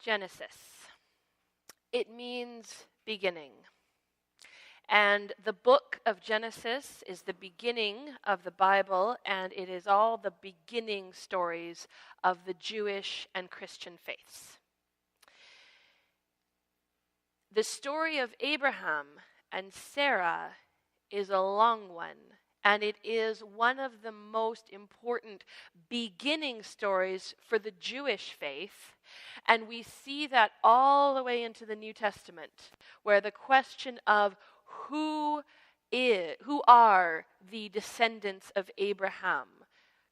Genesis. It means beginning. And the book of Genesis is the beginning of the Bible, and it is all the beginning stories of the Jewish and Christian faiths. The story of Abraham and Sarah is a long one, and it is one of the most important beginning stories for the Jewish faith. And we see that all the way into the New Testament, where the question of who are the descendants of Abraham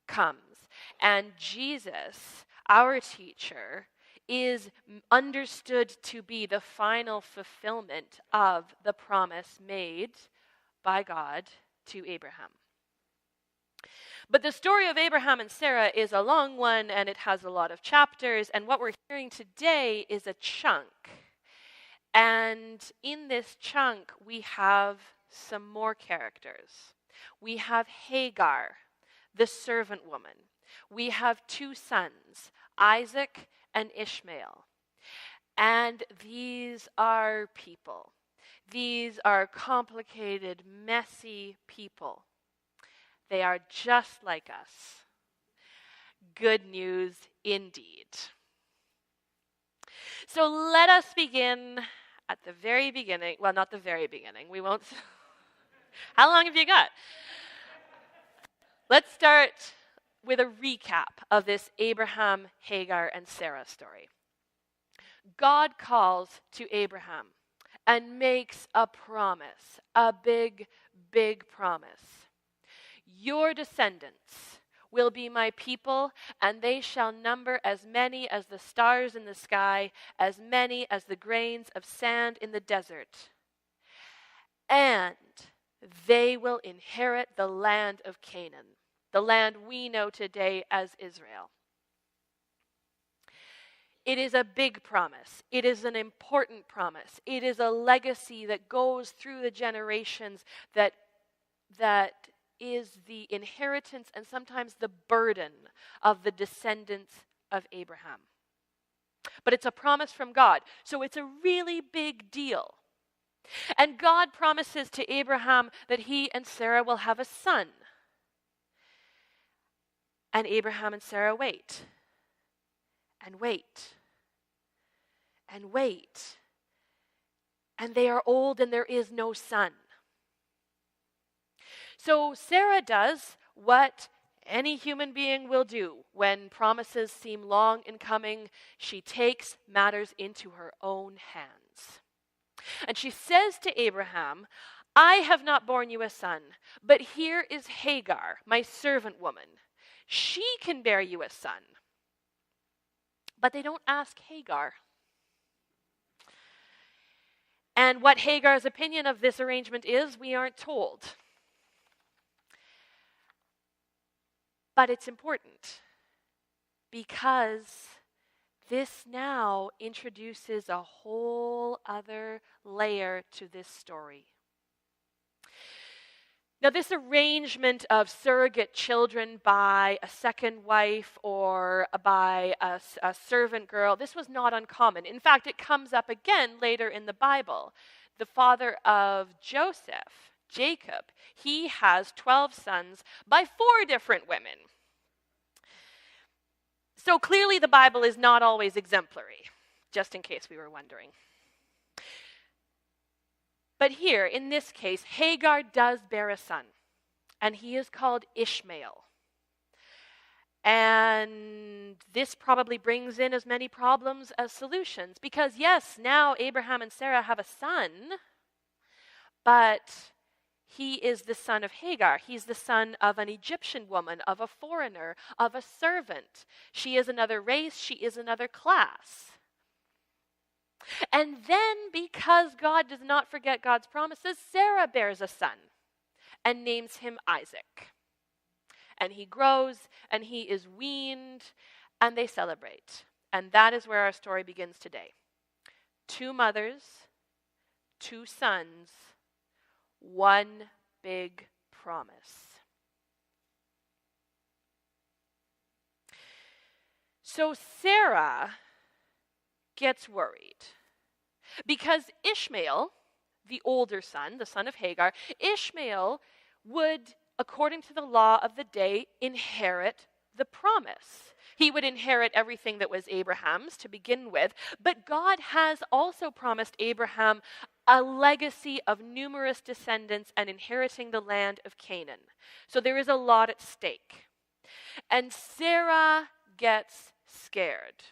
comes. And Jesus, our teacher, is understood to be the final fulfillment of the promise made by God to Abraham. But the story of Abraham and Sarah is a long one, and it has a lot of chapters, and what we're hearing today is a chunk. And in this chunk, we have some more characters. We have Hagar, the servant woman. We have two sons, Isaac and Ishmael. And these are people. These are complicated, messy people. They are just like us. Good news indeed. So let us begin at the very beginning. Well, not the very beginning. We won't. How long have you got? Let's start with a recap of this Abraham, Hagar, and Sarah story. God calls to Abraham and makes a promise, a big, big promise. Your descendants will be my people, and they shall number as many as the stars in the sky, as many as the grains of sand in the desert. And they will inherit the land of Canaan, the land we know today as Israel. It is a big promise. It is an important promise. It is a legacy that goes through the generations that is the inheritance and sometimes the burden of the descendants of Abraham. But it's a promise from God, so it's a really big deal. And God promises to Abraham that he and Sarah will have a son. And Abraham and Sarah wait. And wait. And wait. And they are old and there is no son. So Sarah does what any human being will do when promises seem long in coming. She takes matters into her own hands. And she says to Abraham, I have not borne you a son, but here is Hagar, my servant woman. She can bear you a son. But they don't ask Hagar. And what Hagar's opinion of this arrangement is, we aren't told. But it's important because this now introduces a whole other layer to this story. Now, this arrangement of surrogate children by a second wife or by a servant girl, this was not uncommon. In fact, it comes up again later in the Bible. The father of Joseph, Jacob, he has 12 sons by 4 different women. So clearly the Bible is not always exemplary, just in case we were wondering. But here, in this case, Hagar does bear a son, and he is called Ishmael. And this probably brings in as many problems as solutions, because yes, now Abraham and Sarah have a son, but he is the son of Hagar. He's the son of an Egyptian woman, of a foreigner, of a servant. She is another race, she is another class. And then, because God does not forget God's promises, Sarah bears a son and names him Isaac. And he grows, and he is weaned, and they celebrate. And that is where our story begins today. 2 mothers, 2 sons, 1 big promise. So Sarah gets worried because Ishmael, the older son, the son of Hagar, Ishmael would, according to the law of the day, inherit the promise. He would inherit everything that was Abraham's to begin with, but God has also promised Abraham a legacy of numerous descendants and inheriting the land of Canaan. So there is a lot at stake. And Sarah gets scared.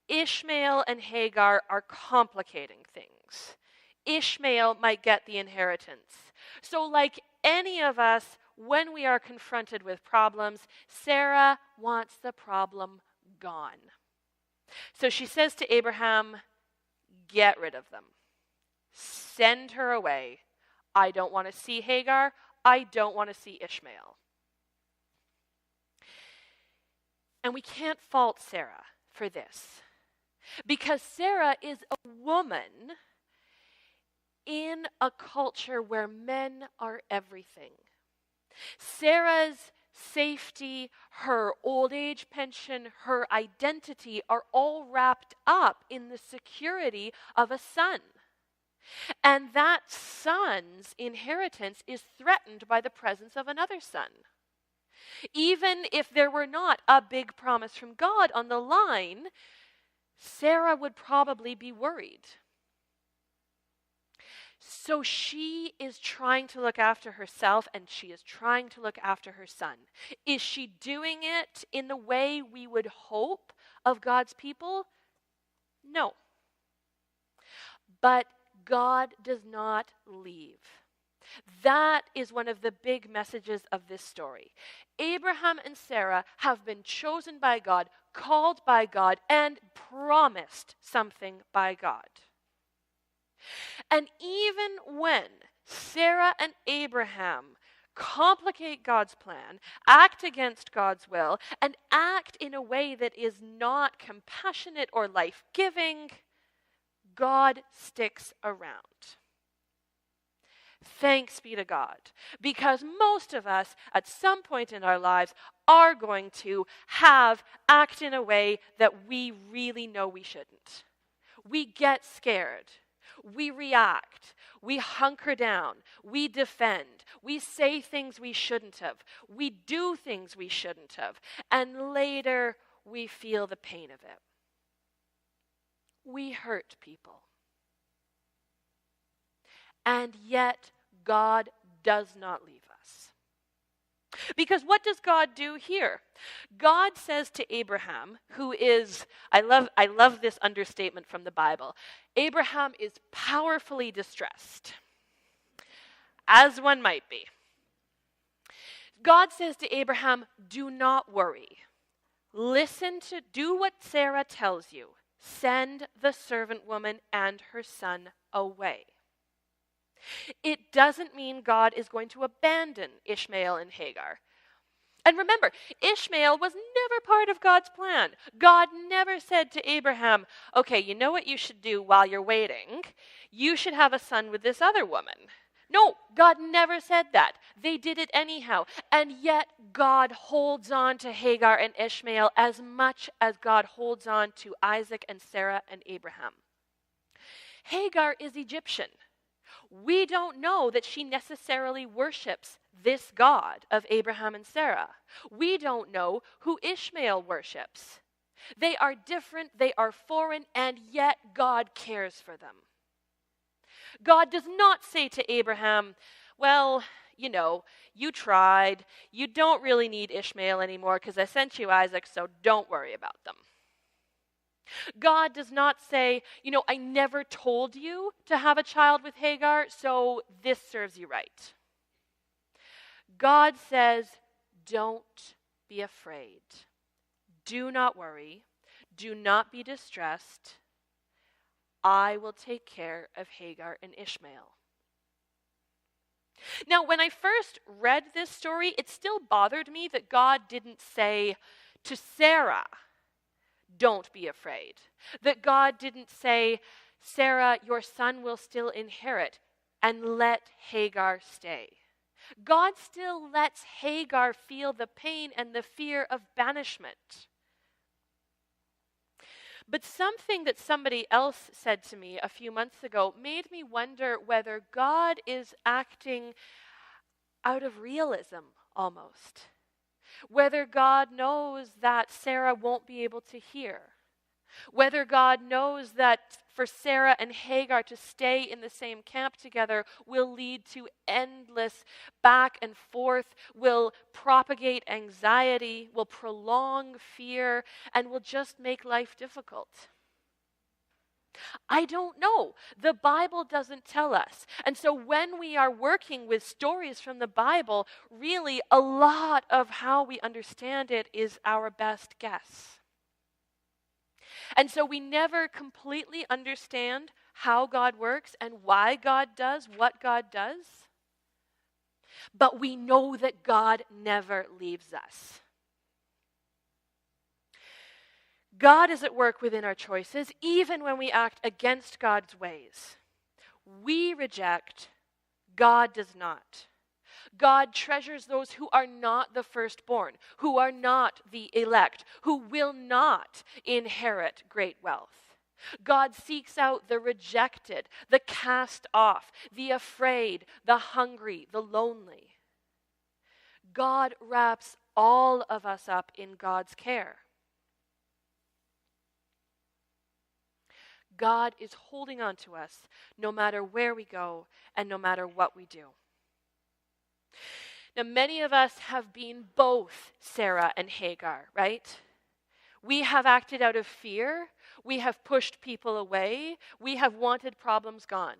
Ishmael and Hagar are complicating things. Ishmael might get the inheritance. So like any of us, when we are confronted with problems, Sarah wants the problem gone. So she says to Abraham, get rid of them. Send her away. I don't want to see Hagar. I don't want to see Ishmael. And we can't fault Sarah for this, because Sarah is a woman in a culture where men are everything. Sarah's safety, her old age pension, her identity are all wrapped up in the security of a son. And that son's inheritance is threatened by the presence of another son. Even if there were not a big promise from God on the line, Sarah would probably be worried. So she is trying to look after herself, and she is trying to look after her son. Is she doing it in the way we would hope of God's people? No. But God does not leave. That is one of the big messages of this story. Abraham and Sarah have been chosen by God, called by God, and promised something by God. And even when Sarah and Abraham complicate God's plan, act against God's will, and act in a way that is not compassionate or life-giving, God sticks around. Thanks be to God, because most of us at some point in our lives are going to act in a way that we really know we shouldn't. We get scared. We react. We hunker down. We defend. We say things we shouldn't have. We do things we shouldn't have. And later we feel the pain of it. We hurt people. And yet God does not leave us. Because what does God do here? God says to Abraham, who is, I love this understatement from the Bible, Abraham is powerfully distressed, as one might be. God says to Abraham, do not worry. Do what Sarah tells you. Send the servant woman and her son away. It doesn't mean God is going to abandon Ishmael and Hagar. And remember, Ishmael was never part of God's plan. God never said to Abraham, okay, you know what you should do while you're waiting? You should have a son with this other woman. No, God never said that. They did it anyhow. And yet God holds on to Hagar and Ishmael as much as God holds on to Isaac and Sarah and Abraham. Hagar is Egyptian. We don't know that she necessarily worships this God of Abraham and Sarah. We don't know who Ishmael worships. They are different, they are foreign, and yet God cares for them. God does not say to Abraham, well, you tried. You don't really need Ishmael anymore because I sent you Isaac, so don't worry about them. God does not say, I never told you to have a child with Hagar, so this serves you right. God says, don't be afraid. Do not worry. Do not be distressed. I will take care of Hagar and Ishmael. Now, when I first read this story, it still bothered me that God didn't say to Sarah, don't be afraid. That God didn't say, Sarah, your son will still inherit, and let Hagar stay. God still lets Hagar feel the pain and the fear of banishment. But something that somebody else said to me a few months ago made me wonder whether God is acting out of realism almost. Whether God knows that Sarah won't be able to hear. Whether God knows that for Sarah and Hagar to stay in the same camp together will lead to endless back and forth, will propagate anxiety, will prolong fear, and will just make life difficult. I don't know. The Bible doesn't tell us. And so when we are working with stories from the Bible, really a lot of how we understand it is our best guess. And so we never completely understand how God works and why God does what God does. But we know that God never leaves us. God is at work within our choices, even when we act against God's ways. We reject, God does not. God treasures those who are not the firstborn, who are not the elect, who will not inherit great wealth. God seeks out the rejected, the cast off, the afraid, the hungry, the lonely. God wraps all of us up in God's care. God is holding on to us no matter where we go and no matter what we do. Now, many of us have been both Sarah and Hagar, right? We have acted out of fear. We have pushed people away. We have wanted problems gone.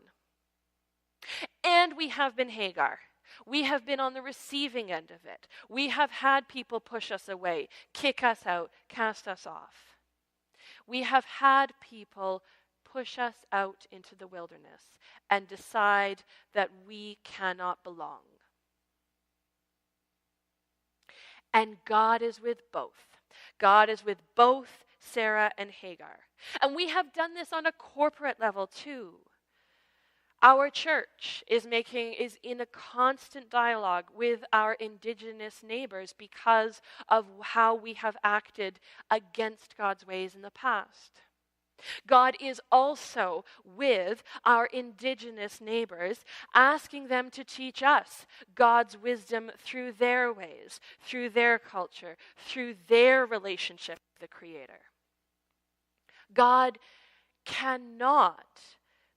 And we have been Hagar. We have been on the receiving end of it. We have had people push us away, kick us out, cast us off. We have had people push us out into the wilderness and decide that we cannot belong. And God is with both. God is with both Sarah and Hagar. And we have done this on a corporate level too. Our church is in a constant dialogue with our indigenous neighbors because of how we have acted against God's ways in the past. God is also with our indigenous neighbors, asking them to teach us God's wisdom through their ways, through their culture, through their relationship with the Creator. God cannot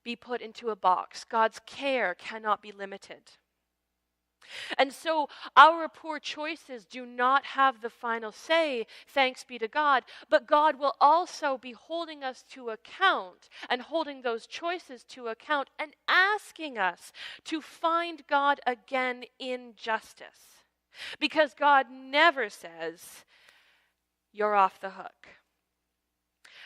be put into a box. God's care cannot be limited. And so our poor choices do not have the final say, thanks be to God, but God will also be holding us to account and holding those choices to account and asking us to find God again in justice. Because God never says, you're off the hook.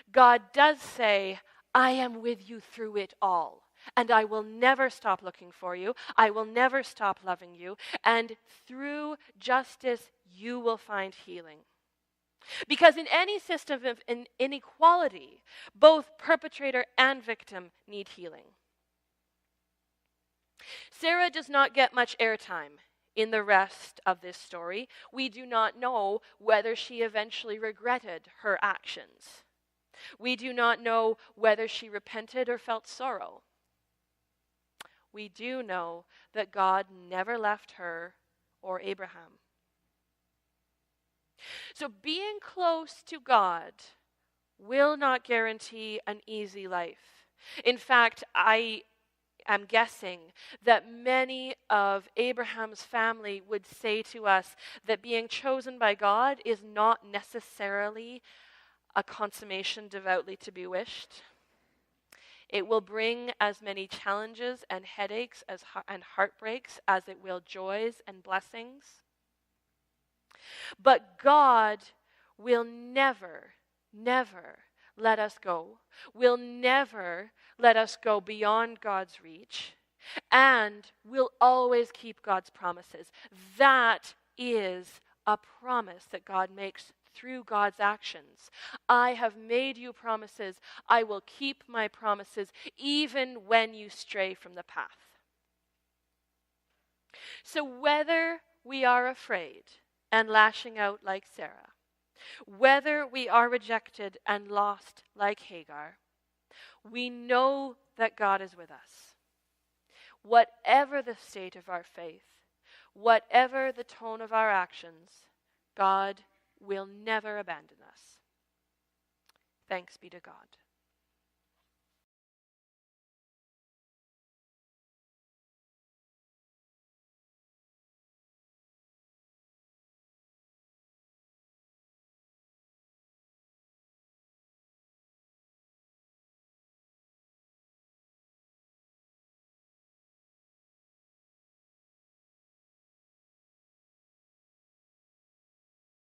God does say, I am with you through it all. And I will never stop looking for you. I will never stop loving you. And through justice, you will find healing. Because in any system of inequality, both perpetrator and victim need healing. Sarah does not get much airtime in the rest of this story. We do not know whether she eventually regretted her actions. We do not know whether she repented or felt sorrow. We do know that God never left her or Abraham. So being close to God will not guarantee an easy life. In fact, I am guessing that many of Abraham's family would say to us that being chosen by God is not necessarily a consummation devoutly to be wished. It will bring as many challenges and headaches and heartbreaks as it will joys and blessings. But God will never, never let us go, will never let us go beyond God's reach, and will always keep God's promises. That is a promise that God makes through God's actions. I have made you promises. I will keep my promises even when you stray from the path. So whether we are afraid and lashing out like Sarah, Whether we are rejected and lost like Hagar, we know that God is with us. Whatever the state of our faith, whatever the tone of our actions, God will never abandon us. Thanks be to God.